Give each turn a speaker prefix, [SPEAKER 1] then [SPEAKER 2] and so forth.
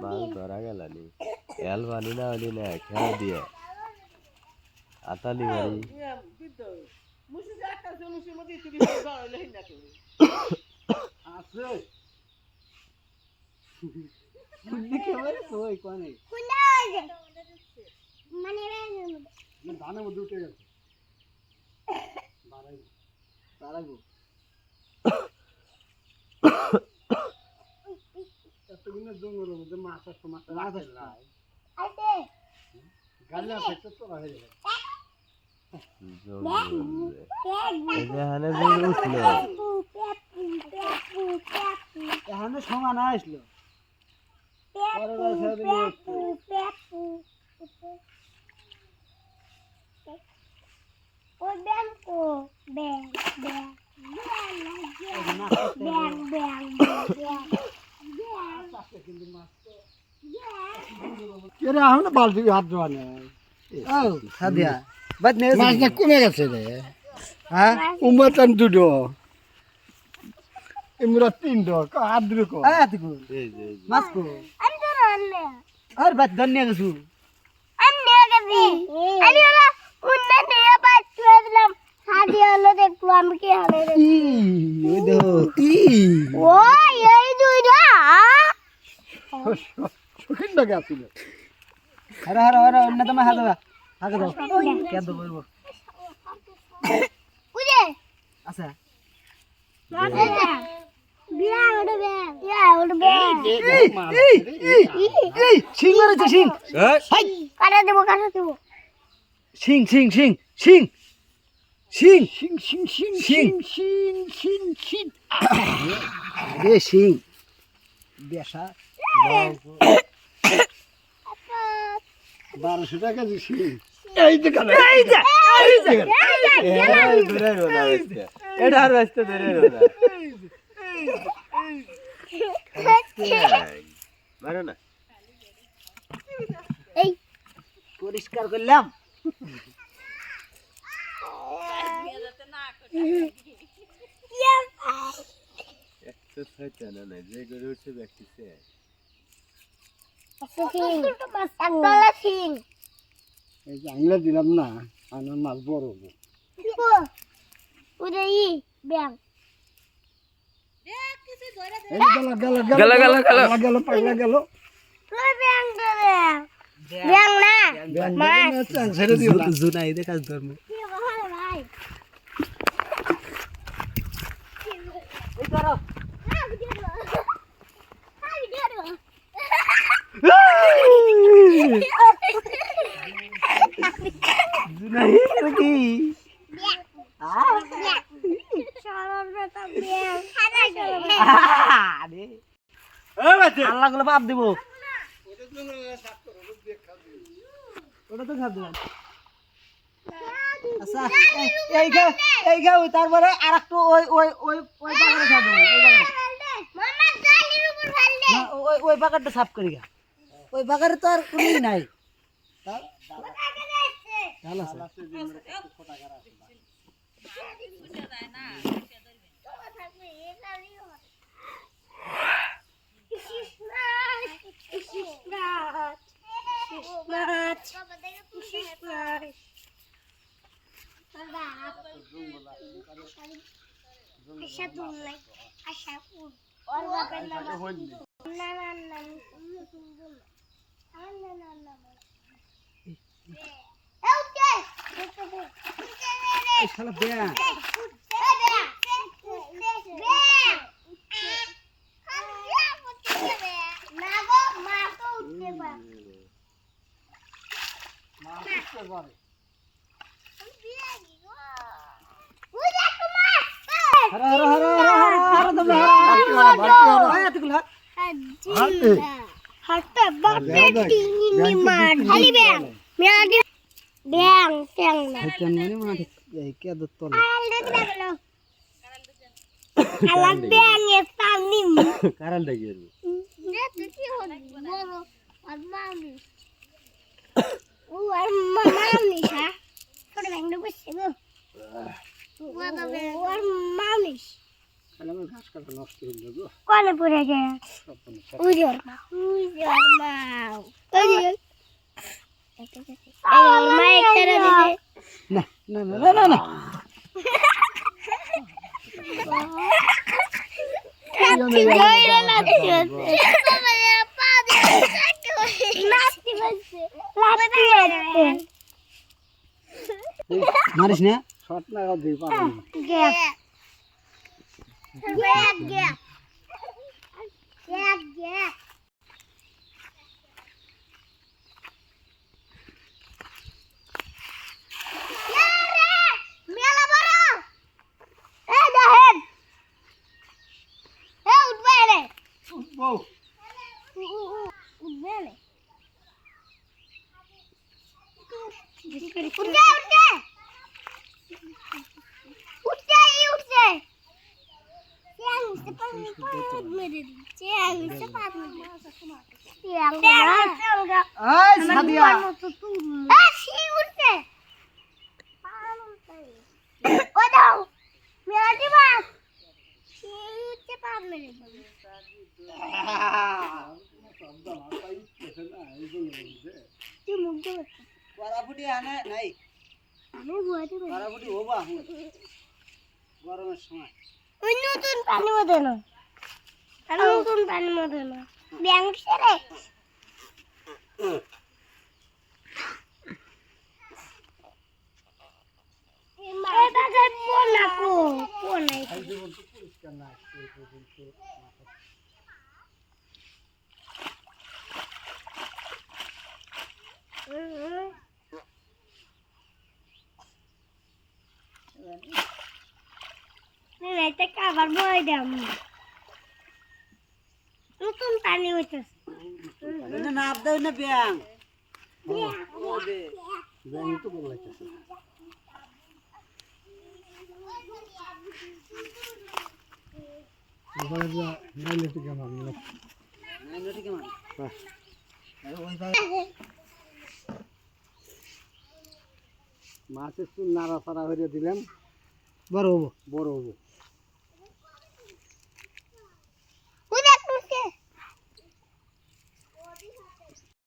[SPEAKER 1] মাছ ধরা গেল নি এল বানি না হলি না খেয়া দিয়ে আতালি বাড়ি
[SPEAKER 2] ধানের মধ্যে উঠে গেছে দাঁড়াইবো এতগুলো জঙ্গলের মধ্যে মাছ আসতো মাছ গাড়ি আছে তো হয়ে যাবে এখানে সমান আসলো বালতি হাত ধোয়া নেই মাছটা কমে গেছে রে হ্যাঁ উমাচান দুটো ইমরা তিনটো হাত দুটো মাছ কো আর বাদ ধন্যা গেছু অন্যতম হাত আচ্ছা সিং মারেছে সিং কাটা দেবো সিং সিং সিং সিং সিং সিং সিং সিং সিং সিং সিং সিং রে সিং বেশা 1200 টাকা দিছি এই যে কানে এই যে ধরে রোনা এটা আর রাস্তা ধরে রোনা মারো না এই পরিষ্কার করলাম এক্সারসাইজ না যে করে উঠছে ব্যক্তিছে এই যে আংলা দিলাম না আমার মাছ বড় হবো আল্লাহগুলো বাপ দিব ওটা তো খাব দিলাম আচ্ছা এই খাও তারপরে আর একটু ওই বাগানে খাব ওই বাগানটা সাফ করি গা ওই বাগানে তো আর কোনো নাই তাহলে আমার ঘাস কাটা নষ্ট হয়ে যাবে
[SPEAKER 3] কোনে পড়ে যায় উজর মা ওই যে ওর মা একটা দিতে
[SPEAKER 2] না না না না না
[SPEAKER 3] কাচ্চি গইরা লাতি হচ্ছে পা দিয়ে লাতি হচ্ছে লাতি হচ্ছে
[SPEAKER 2] মারিস না শট লাগাও দিই পাবো
[SPEAKER 3] gap gap gap gap gap মেলা বড় এই দেখেন এই উঠবে রে
[SPEAKER 2] বউ
[SPEAKER 3] উঠবে রে উঠবে উঠবে উঠছে উঠছে চ্যাং উঠছে পাঁচ মেরে দিচ্ছে চ্যাং উঠছে পাঁচ মেরে চ্যাং
[SPEAKER 2] এই সাদিয়া
[SPEAKER 3] সি উঠছে ও দাও মেলাটি বাস সি উঠছে পাঁচ মেরে তুই মুখ দেবে
[SPEAKER 2] পরাপুটি আনে নাই
[SPEAKER 3] আমি বুয়াতে
[SPEAKER 2] পরাপুটি হবা গরমের সময়
[SPEAKER 3] ওই নতুন পানি মধ্যে না আমি নতুন পানি মধ্যে না ব্যাংক সেরে এই বাজার পোনা পোনাই এটা কাবার বই দাম নতুন পানি হইতেছে
[SPEAKER 2] না নাপ দাও না ব্যাং ও দে ব্যাং তো বলাইতেছে মাছ একটু নাড়াচাড়া করে দিলাম বড় হবো